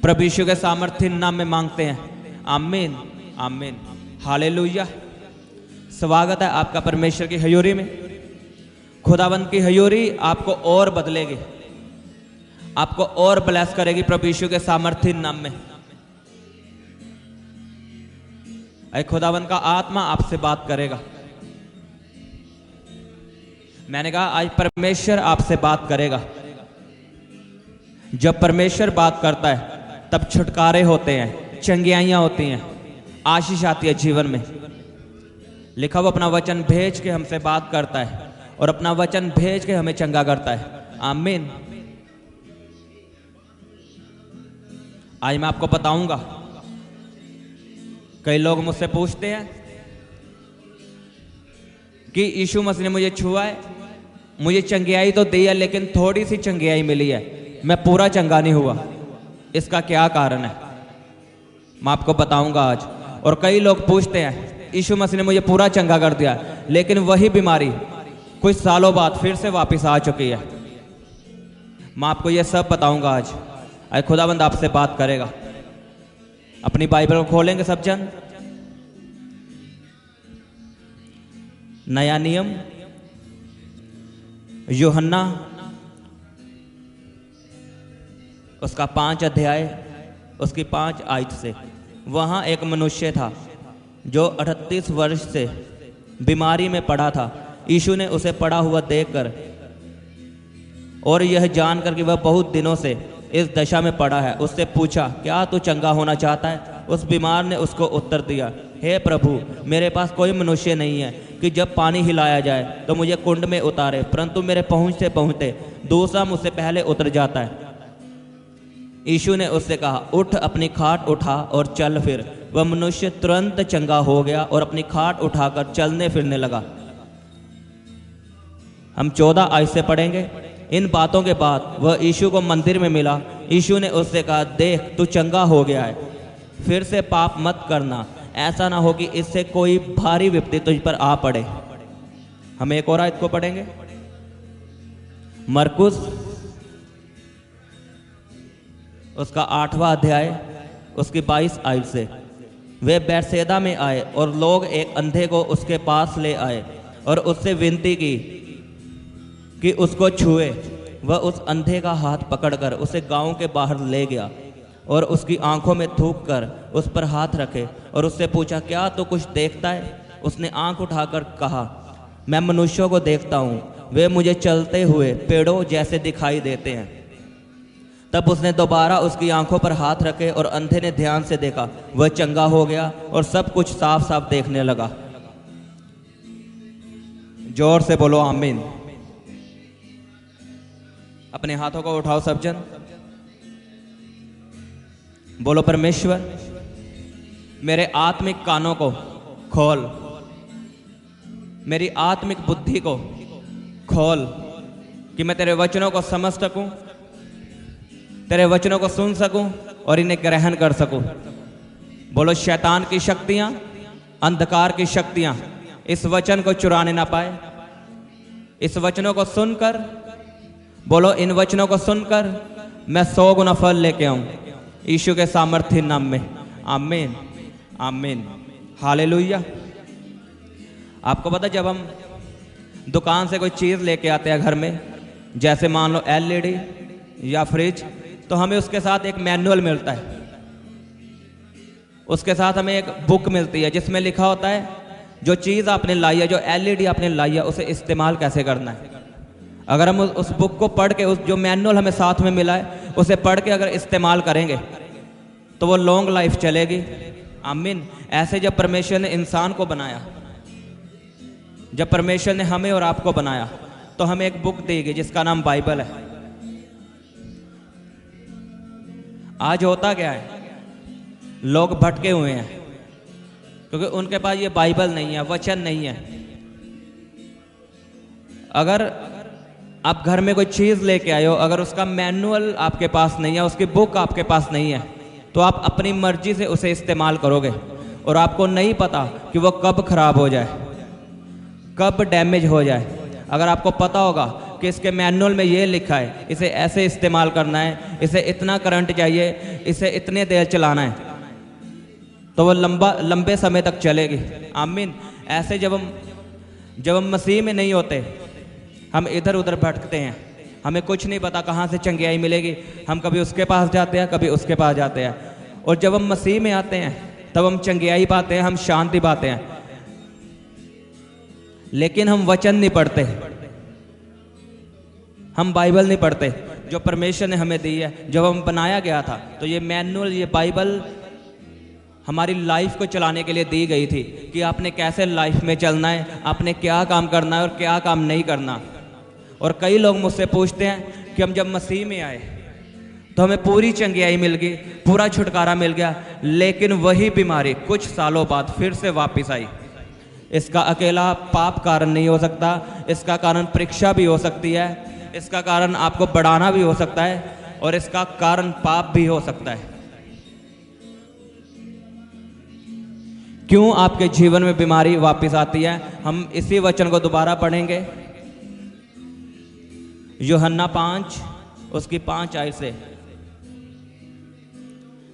प्रभु यीशु के सामर्थ्य नाम में मांगते हैं, आमीन आमीन हालेलुया। स्वागत है आपका परमेश्वर की हजूरी में। खुदावंद की हजूरी आपको और बदलेगी, आपको और ब्लेस करेगी प्रभु यीशु के सामर्थ्य नाम में। अरे खुदावंद का आत्मा आपसे बात करेगा। मैंने कहा आज परमेश्वर आपसे बात करेगा। जब परमेश्वर बात करता है तब छुटकारे होते हैं, चंगियाइयां होती हैं, आशीष आती है जीवन में। लिखा वो अपना वचन भेज के हमसे बात करता है और अपना वचन भेज के हमें चंगा करता है, आमीन। आज मैं आपको बताऊंगा, कई लोग मुझसे पूछते हैं कि यीशु मसीह ने मुझे छुआ है, मुझे चंगियाई तो दी है लेकिन थोड़ी सी चंगियाई मिली है, मैं पूरा चंगा नहीं हुआ, इसका क्या कारण है? मैं आपको बताऊंगा आज। और कई लोग पूछते हैं यीशु मसीह ने मुझे पूरा चंगा कर दिया लेकिन वही बीमारी कुछ सालों बाद फिर से वापस आ चुकी है। मैं आपको ये सब बताऊंगा आज। आज खुदाबंद आपसे बात करेगा। अपनी बाइबल को खोलेंगे सब जन। नया नियम यूहन्ना उसका 5 अध्याय उसकी 5 आयत से। वहाँ एक मनुष्य था जो 38 वर्ष से बीमारी में पड़ा था। यीशु ने उसे पड़ा हुआ देखकर और यह जानकर कि वह बहुत दिनों से इस दशा में पड़ा है, उससे पूछा, क्या तू चंगा होना चाहता है? उस बीमार ने उसको उत्तर दिया, हे प्रभु, मेरे पास कोई मनुष्य नहीं है कि जब पानी हिलाया जाए तो मुझे कुंड में उतारे, परंतु मेरे पहुँचते पहुँचते दूसरा मुझसे पहले उतर जाता है। यीशु ने उससे कहा, उठ, अपनी खाट उठा और चल फिर। वह मनुष्य तुरंत चंगा हो गया और अपनी खाट उठाकर चलने फिरने लगा। हम 14 आयत से पढ़ेंगे। इन बातों के बाद वह यीशु को मंदिर में मिला। यीशु ने उससे कहा, देख, तू चंगा हो गया है, फिर से पाप मत करना, ऐसा ना हो कि इससे कोई भारी विपत्ति तुझ पर आ पड़े। हम एक और आयत को पढ़ेंगे, मरकुस उसका 8वां अध्याय उसकी 22 आयत से। वे बैतसैदा में आए और लोग एक अंधे को उसके पास ले आए और उससे विनती की कि उसको छुए। वह उस अंधे का हाथ पकड़कर उसे गांव के बाहर ले गया और उसकी आंखों में थूक कर उस पर हाथ रखे और उससे पूछा, क्या तो कुछ देखता है? उसने आंख उठाकर कहा, मैं मनुष्यों को देखता हूँ, वे मुझे चलते हुए पेड़ों जैसे दिखाई देते हैं। तब उसने दोबारा उसकी आंखों पर हाथ रखे और अंधे ने ध्यान से देखा, वह चंगा हो गया और सब कुछ साफ साफ देखने लगा। जोर से बोलो आमीन। अपने हाथों को उठाओ सब जन, बोलो, परमेश्वर मेरे आत्मिक कानों को खोल, मेरी आत्मिक बुद्धि को खोल कि मैं तेरे वचनों को समझ सकूं, तेरे वचनों को सुन सकूं और इन्हें ग्रहण कर सकूं। बोलो, शैतान की शक्तियां, अंधकार की शक्तियां इस वचन को चुराने ना पाए। इस वचनों को सुनकर, बोलो, इन वचनों को सुनकर मैं 100 गुना फल लेके आऊं यीशु के सामर्थ्य नाम में, आमीन आमीन हालेलुया। आपको पता, जब हम दुकान से कोई चीज़ लेके आते हैं घर में, जैसे मान लो LED या फ्रिज, तो हमें उसके साथ एक मैनुअल मिलता है, उसके साथ हमें एक बुक मिलती है जिसमें लिखा होता है जो चीज़ आपने लाई है, जो LED आपने लाई है, उसे इस्तेमाल कैसे करना है। अगर हम उस बुक को पढ़ के, उस जो मैनुअल हमें साथ में मिला है उसे पढ़ के अगर इस्तेमाल करेंगे तो वो लॉन्ग लाइफ चलेगी, आमीन। ऐसे जब परमेश्वर ने इंसान को बनाया, जब परमेश्वर ने हमें और आपको बनाया, तो हमें एक बुक दी गई जिसका नाम बाइबल है। आज होता क्या है, लोग भटके हुए हैं क्योंकि उनके पास ये बाइबल नहीं है, वचन नहीं है। अगर आप घर में कोई चीज़ लेके आए हो, अगर उसका मैनुअल आपके पास नहीं है, उसकी बुक आपके पास नहीं है, तो आप अपनी मर्जी से उसे इस्तेमाल करोगे और आपको नहीं पता कि वो कब खराब हो जाए, कब डैमेज हो जाए। अगर आपको पता होगा कि इसके मैनुअल में ये लिखा है, इसे ऐसे इस्तेमाल करना है, इसे इतना करंट चाहिए, इसे इतने देर चलाना है, तो वो लंबे समय तक चलेगी। आमीन। ऐसे जब हम मसीह में नहीं होते, हम इधर उधर भटकते हैं, हमें कुछ नहीं पता कहाँ से चंगियाई मिलेगी, हम कभी उसके पास जाते हैं, कभी उसके पास जाते हैं। और जब हम मसीह में आते हैं तब हम चंगियाई पाते हैं, हम शांति पाते हैं। लेकिन हम वचन नहीं पढ़ते, हम बाइबल नहीं पढ़ते जो परमेश्वर ने हमें दी है। जब हम बनाया गया था तो ये मैनुअल, ये बाइबल हमारी लाइफ को चलाने के लिए दी गई थी कि आपने कैसे लाइफ में चलना है, आपने क्या काम करना है और क्या काम नहीं करना। और कई लोग मुझसे पूछते हैं कि हम जब मसीह में आए तो हमें पूरी चंगियाई मिल गई, पूरा छुटकारा मिल गया, लेकिन वही बीमारी कुछ सालों बाद फिर से वापस आई। इसका अकेला पाप कारण नहीं हो सकता, इसका कारण परीक्षा भी हो सकती है, इसका कारण आपको बढ़ाना भी हो सकता है, और इसका कारण पाप भी हो सकता है। क्यों आपके जीवन में बीमारी वापस आती है, हम इसी वचन को दोबारा पढ़ेंगे। यूहन्ना 5 उसकी 5 आयत से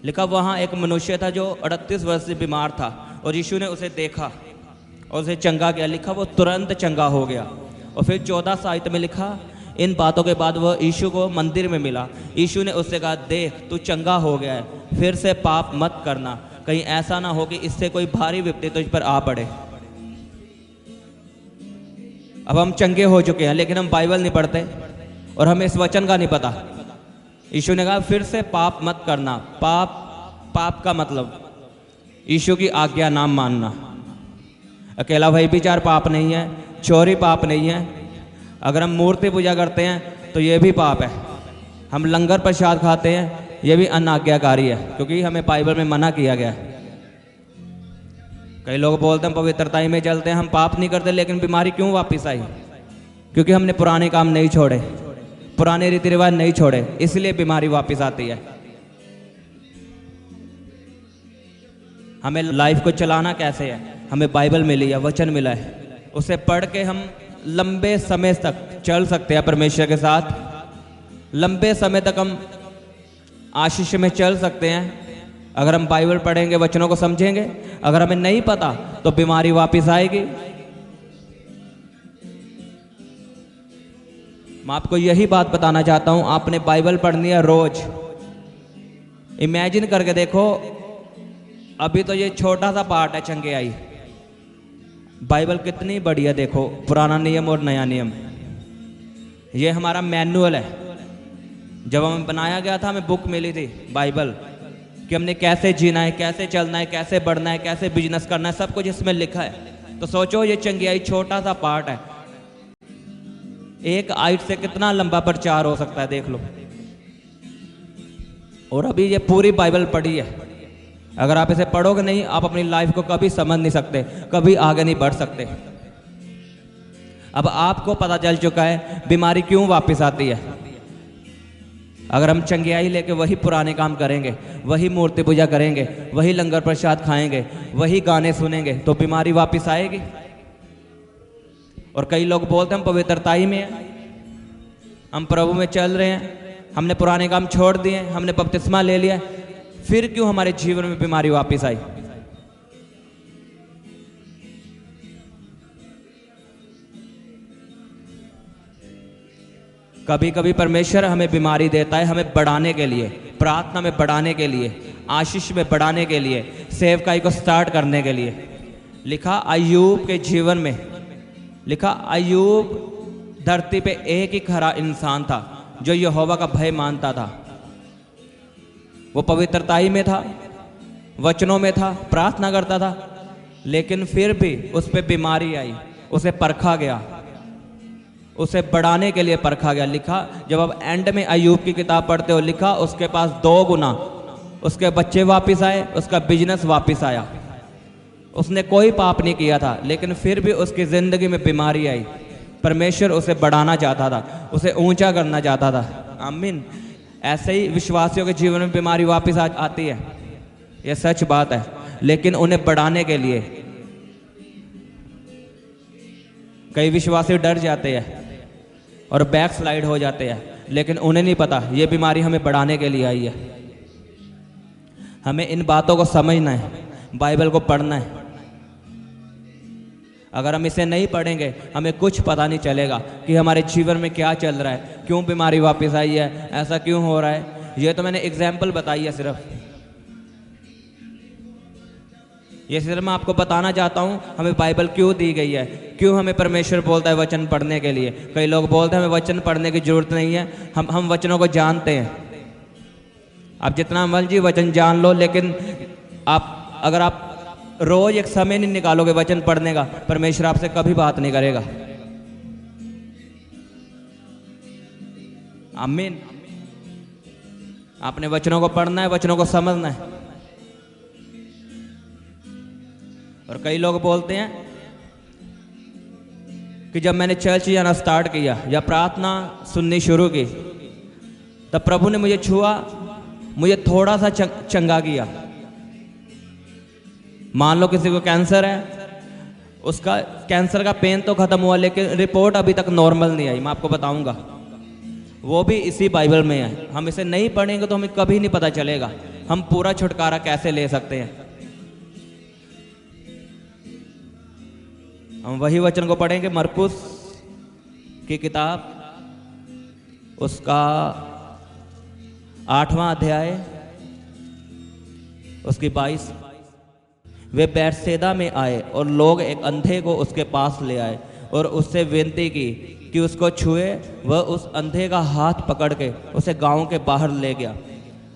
लिखा, वहां एक मनुष्य था जो 38 वर्ष से बीमार था, और यीशु ने उसे देखा और उसे चंगा किया। लिखा वो तुरंत चंगा हो गया। और फिर 14 आयत में लिखा, इन बातों के बाद वह यीशु को मंदिर में मिला। यीशु ने उससे कहा, देख तू चंगा हो गया है, फिर से पाप मत करना, कहीं ऐसा ना हो कि इससे कोई भारी विपत्ति तुझ पर आ पड़े। अब हम चंगे हो चुके हैं, लेकिन हम बाइबल नहीं पढ़ते और हमें इस वचन का नहीं पता। यीशु ने कहा फिर से पाप मत करना। पाप का मतलब यीशु की आज्ञा ना मानना। अकेला व्यभिचार पाप नहीं है, चोरी पाप नहीं है, अगर हम मूर्ति पूजा करते हैं तो ये भी पाप है, हम लंगर प्रसाद खाते हैं ये भी अनाज्ञाकारी है, क्योंकि हमें बाइबल में मना किया गया है। कई लोग बोलते हैं पवित्रता में चलते हैं, हम पाप नहीं करते, लेकिन बीमारी क्यों वापस आई? क्योंकि हमने पुराने काम नहीं छोड़े, पुराने रीति रिवाज नहीं छोड़े, इसलिए बीमारी वापस आती है। हमें लाइफ को चलाना कैसे है? हमें बाइबल मिली है, वचन मिला है, उसे पढ़ के हम लंबे समय तक चल सकते हैं परमेश्वर के साथ। लंबे समय तक हम आशीष में चल सकते हैं अगर हम बाइबल पढ़ेंगे, वचनों को समझेंगे। अगर हमें नहीं पता तो बीमारी वापस आएगी। मैं आपको यही बात बताना चाहता हूं, आपने बाइबल पढ़नी है रोज। इमेजिन करके देखो, अभी तो ये छोटा सा पार्ट है चंगियाई, बाइबल कितनी बड़ी है देखो, पुराना नियम और नया नियम। ये हमारा मैनुअल है। जब हमें बनाया गया था हमें बुक मिली थी बाइबल, कि हमने कैसे जीना है, कैसे चलना है, कैसे बढ़ना है, कैसे बिजनेस करना है, सब कुछ इसमें लिखा है। तो सोचो ये चंगियाई छोटा सा पार्ट है, एक आयत से कितना लंबा प्रचार हो सकता है, देख लो। और अभी ये पूरी बाइबल पढ़ी है। अगर आप इसे पढ़ोगे नहीं, आप अपनी लाइफ को कभी समझ नहीं सकते, कभी आगे नहीं बढ़ सकते। अब आपको पता चल चुका है बीमारी क्यों वापस आती है। अगर हम चंगियाई लेके वही पुराने काम करेंगे, वही मूर्ति पूजा करेंगे, वही लंगर प्रसाद खाएंगे, वही गाने सुनेंगे, तो बीमारी वापस आएगी। और कई लोग बोलते हैं हम पवित्रता ही में हैं, हम प्रभु में चल रहे हैं, हमने पुराने काम छोड़ दिए, हमने बपतिस्मा ले लिया, फिर क्यों हमारे जीवन में बीमारी वापस आई? कभी कभी परमेश्वर हमें बीमारी देता है हमें बढ़ाने के लिए, प्रार्थना में बढ़ाने के लिए, आशीष में बढ़ाने के लिए, सेवकाई को स्टार्ट करने के लिए। लिखा अय्यूब के जीवन में, लिखा अय्यूब धरती पे एक ही खरा इंसान था जो यहोवा का भय मानता था। वो पवित्रताई में था, वचनों में था, प्रार्थना करता था, लेकिन फिर भी उस पर बीमारी आई, उसे परखा गया, उसे बढ़ाने के लिए परखा गया। लिखा जब आप एंड में अय्यूब की किताब पढ़ते हो, लिखा उसके पास 2 गुना उसके बच्चे वापस आए, उसका बिजनेस वापस आया। उसने कोई पाप नहीं किया था, लेकिन फिर भी उसकी जिंदगी में बीमारी आई। परमेश्वर उसे बढ़ाना चाहता था, उसे ऊंचा करना चाहता था। आमीन। ऐसे ही विश्वासियों के जीवन में बीमारी वापस आती है, यह सच बात है, लेकिन उन्हें बढ़ाने के लिए कई विश्वासी डर जाते हैं और बैक स्लाइड हो जाते हैं, लेकिन उन्हें नहीं पता ये बीमारी हमें बढ़ाने के लिए आई है। हमें इन बातों को समझना है, बाइबल को पढ़ना है। अगर हम इसे नहीं पढ़ेंगे हमें कुछ पता नहीं चलेगा कि हमारे जीवन में क्या चल रहा है, क्यों बीमारी वापस आई है, ऐसा क्यों हो रहा है। ये तो मैंने एग्जाम्पल बताई है सिर्फ, ये सिर्फ मैं आपको बताना चाहता हूँ हमें बाइबल क्यों दी गई है, क्यों हमें परमेश्वर बोलता है वचन पढ़ने के लिए। कई लोग बोलते हैं हमें वचन पढ़ने की जरूरत नहीं है, हम वचनों को जानते हैं। आप जितना मर्जी वचन जान लो, लेकिन अगर आप रोज एक समय नहीं निकालोगे वचन पढ़ने का, परमेश्वर आपसे कभी बात नहीं करेगा। आमीन। आपने वचनों को पढ़ना है, वचनों को समझना है। और कई लोग बोलते हैं कि जब मैंने चर्च जाना स्टार्ट किया या प्रार्थना सुननी शुरू की, तब प्रभु ने मुझे छुआ, मुझे थोड़ा सा चंगा किया। मान लो किसी को कैंसर है, उसका कैंसर का पेन तो खत्म हुआ, लेकिन रिपोर्ट अभी तक नॉर्मल नहीं आई। मैं आपको बताऊंगा, वो भी इसी बाइबल में है। हम इसे नहीं पढ़ेंगे तो हमें कभी नहीं पता चलेगा हम पूरा छुटकारा कैसे ले सकते हैं। हम वही वचन को पढ़ेंगे, मरकुस की किताब, उसका 8वां अध्याय, उसकी 22। वे बैतसैदा में आए और लोग एक अंधे को उसके पास ले आए और उससे विनती की कि उसको छुए। वह उस अंधे का हाथ पकड़ के उसे गांव के बाहर ले गया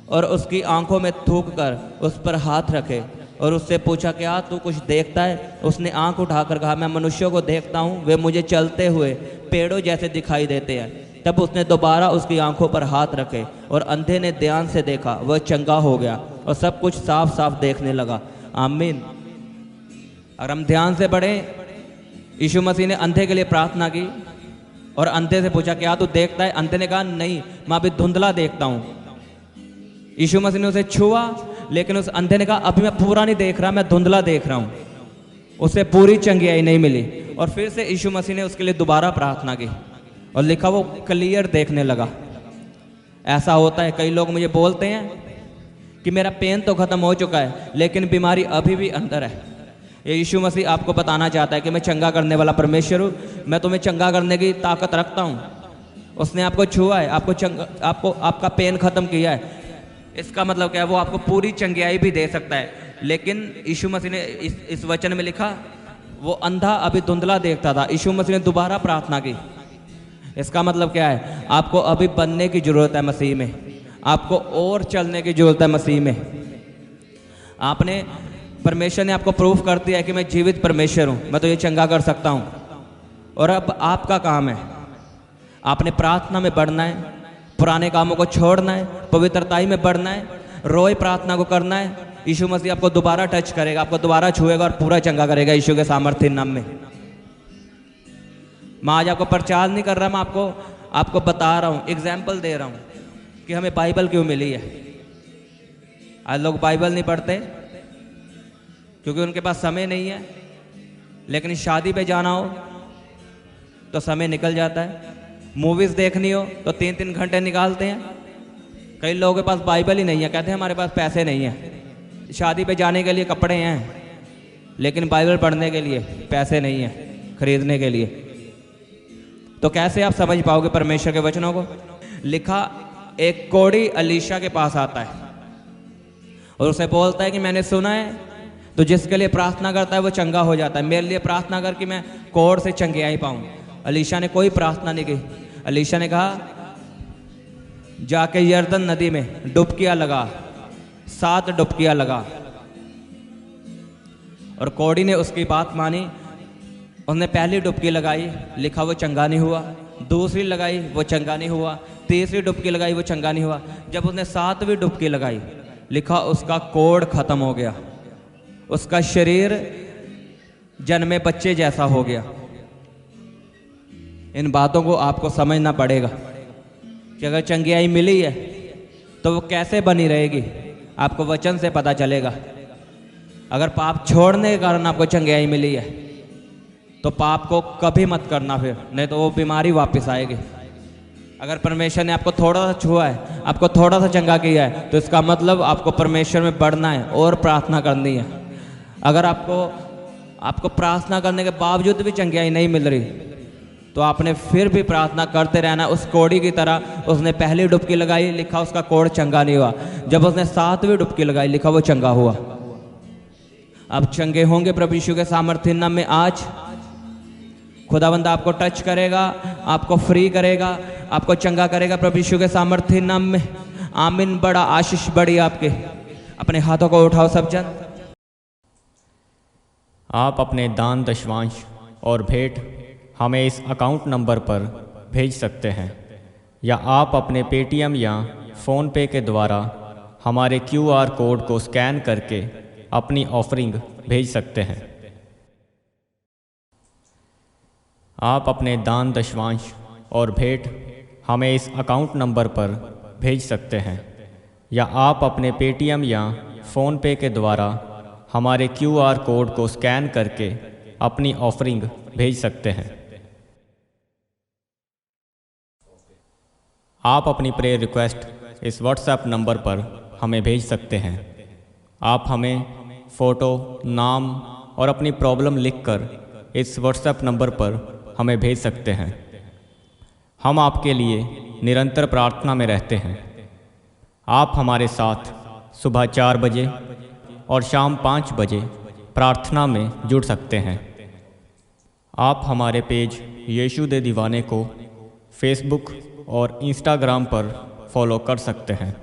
और उसकी आंखों में थूक कर उस पर हाथ रखे और उससे पूछा, क्या तू कुछ देखता है? उसने आंख उठाकर कहा, मैं मनुष्यों को देखता हूँ, वे मुझे चलते हुए पेड़ों जैसे दिखाई देते हैं। तब उसने दोबारा उसकी आंखों पर हाथ रखे और अंधे ने ध्यान से देखा, वह चंगा हो गया और सब कुछ साफ साफ देखने लगा। आमीन। अगर हम ध्यान से पढ़ें, यीशु मसीह ने अंधे के लिए प्रार्थना की और अंधे से पूछा, क्या तू देखता है? अंधे ने कहा, नहीं, मैं अभी धुंधला देखता हूँ। यीशु मसीह ने उसे छुआ, लेकिन उस अंधे ने कहा, अभी मैं पूरा नहीं देख रहा, मैं धुंधला देख रहा हूँ। उसे पूरी चंगियाई नहीं मिली और फिर से यीशु मसीह ने उसके लिए दोबारा प्रार्थना की और लिखा वो क्लियर देखने लगा। ऐसा होता है, कई लोग मुझे बोलते हैं कि मेरा पेन तो खत्म हो चुका है, लेकिन बीमारी अभी भी अंदर है। ये यीशु मसीह आपको बताना चाहता है कि मैं चंगा करने वाला परमेश्वर हूँ, मैं तुम्हें चंगा करने की ताकत रखता हूँ। उसने आपको छुआ है, आपको आपका पेन खत्म किया है। इसका मतलब क्या है? वो आपको पूरी चंगियाई भी दे सकता है। लेकिन यीशु मसीह ने इस वचन में लिखा, वो अंधा अभी धुंधला देखता था, यीशु मसीह ने दोबारा प्रार्थना की। इसका मतलब क्या है? आपको अभी बनने की जरूरत है मसीह में, आपको और चलने की जरूरत है मसीह में। आपने, परमेश्वर ने आपको प्रूफ कर दिया है कि मैं जीवित परमेश्वर हूँ, मैं तो ये चंगा कर सकता हूँ। और अब आपका काम है, आपने प्रार्थना में बढ़ना है, पुराने कामों को छोड़ना है, पवित्रताई में बढ़ना है, रोज प्रार्थना को करना है। यीशु मसीह आपको दोबारा टच करेगा, आपको दोबारा छुएगा और पूरा चंगा करेगा यीशु के सामर्थ्य नाम में। मैं आज आपको प्रचार नहीं कर रहा, मैं आपको बता रहा हूँ, एग्जाम्पल दे रहा हूँ कि हमें बाइबल क्यों मिली है। आज लोग बाइबल नहीं पढ़ते क्योंकि उनके पास समय नहीं है, लेकिन शादी पे जाना हो तो समय निकल जाता है, मूवीज़ देखनी हो तो 3-3 घंटे निकालते हैं। कई लोगों के पास बाइबल ही नहीं है, कहते हैं हमारे पास पैसे नहीं है। शादी पे जाने के लिए कपड़े हैं, लेकिन बाइबल पढ़ने के लिए पैसे नहीं है खरीदने के लिए। तो कैसे आप समझ पाओगे परमेश्वर के वचनों को? लिखा, एक कोढ़ी अलीशा के पास आता है और उसे बोलता है कि मैंने सुना है तो जिसके लिए प्रार्थना करता है वो चंगा हो जाता है, मेरे लिए प्रार्थना कर कि मैं कोढ़ से चंगियाई पाऊं। अलीशा ने कोई प्रार्थना नहीं की। अलीशा ने कहा, जाके यरदन नदी में डुबकियां लगा, 7 डुबकियां लगा। और कोढ़ी ने उसकी बात मानी, उसने पहली डुबकी लगाई, लिखा वो चंगा नहीं हुआ। दूसरी लगाई, वो चंगा नहीं हुआ। तीसरी डुबकी लगाई, वो चंगा नहीं हुआ। जब उसने 7वीं डुबकी लगाई, लिखा उसका कोढ़ खत्म हो गया, उसका शरीर जन्मे बच्चे जैसा हो गया। इन बातों को आपको समझना पड़ेगा कि अगर चंगियाई मिली है तो वो कैसे बनी रहेगी, आपको वचन से पता चलेगा। अगर पाप छोड़ने के कारण आपको चंगियाई मिली है तो पाप को कभी मत करना फिर, नहीं तो वो बीमारी वापस आएगी। अगर परमेश्वर ने आपको थोड़ा सा छुआ है, आपको थोड़ा सा चंगा किया है, तो इसका मतलब आपको परमेश्वर में बढ़ना है और प्रार्थना करनी है। अगर आपको प्रार्थना करने के बावजूद भी चंगाई नहीं मिल रही, तो आपने फिर भी प्रार्थना करते रहना। उस कोड़ी की तरह उसने पहली डुबकी लगाई, लिखा उसका कोड़ चंगा नहीं हुआ। जब उसने 7वीं डुबकी लगाई, लिखा वो चंगा हुआ। अब चंगे होंगे प्रभु यीशु के सामर्थ्य नाम में। आज खुदावंद आपको टच करेगा, आपको फ्री करेगा, आपको चंगा करेगा प्रभु यीशु के सामर्थ्य नाम में। आमीन। बड़ा आशीष बड़ी आपके। अपने हाथों को उठाओ सब जन। आप अपने दान दशवांश और भेंट हमें इस अकाउंट नंबर पर भेज सकते हैं, या आप अपने पेटीएम या फ़ोनपे के द्वारा हमारे QR कोड को स्कैन करके अपनी ऑफरिंग भेज सकते हैं। आप अपने दान दशवांश और भेंट हमें इस अकाउंट नंबर पर भेज सकते हैं, या आप अपने पेटीएम या फ़ोनपे के द्वारा हमारे QR कोड को स्कैन करके अपनी ऑफरिंग भेज सकते हैं। आप अपनी प्रेयर रिक्वेस्ट इस व्हाट्सएप नंबर पर हमें भेज सकते हैं। आप हमें फ़ोटो, नाम और अपनी प्रॉब्लम लिखकर इस व्हाट्सएप नंबर पर हमें भेज सकते हैं। हम आपके लिए निरंतर प्रार्थना में रहते हैं। आप हमारे साथ सुबह 4 बजे और शाम 5 बजे प्रार्थना में जुड़ सकते हैं। आप हमारे पेज यीशु दे दीवाने को फेसबुक और इंस्टाग्राम पर फॉलो कर सकते हैं।